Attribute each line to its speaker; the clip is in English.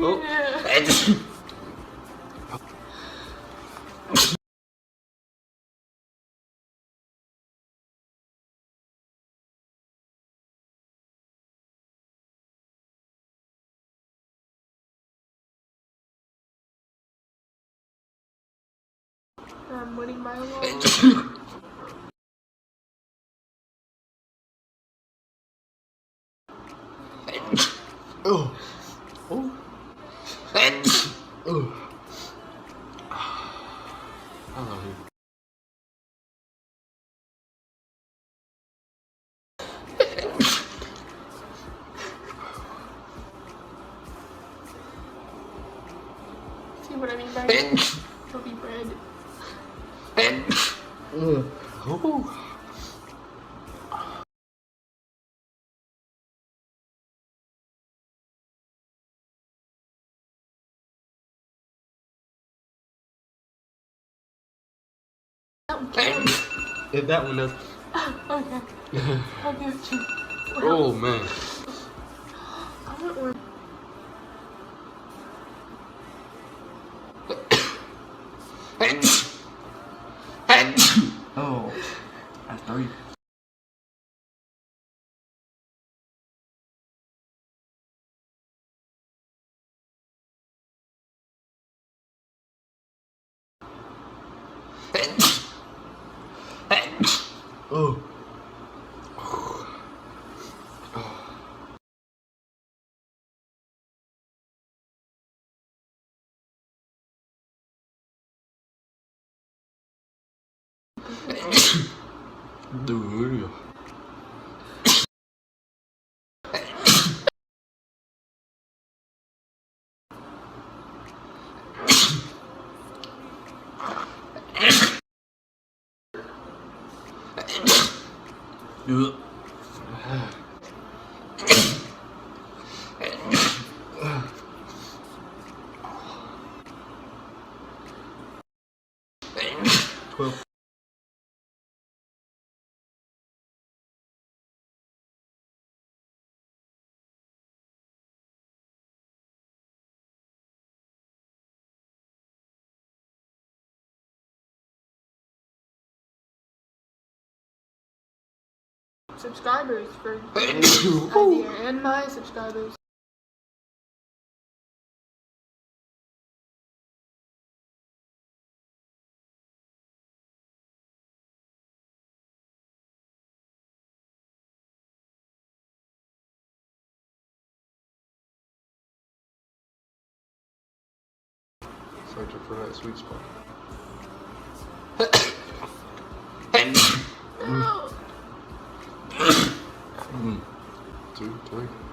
Speaker 1: Oh.
Speaker 2: I'm winning by a lot.
Speaker 1: Oh. Oh. Oh. I love you.
Speaker 2: See what I mean by chubby bread?
Speaker 1: Oh. If that one does.
Speaker 2: Okay. I'll give it to you.
Speaker 1: Oh man.
Speaker 2: I want one.
Speaker 3: Oh, that's 3.
Speaker 1: Oh. Dude.
Speaker 3: Ugh.
Speaker 1: 12.
Speaker 2: Subscribers for idea and my subscribers.
Speaker 1: Searching for that sweet spot.
Speaker 2: No.
Speaker 1: 2, 3.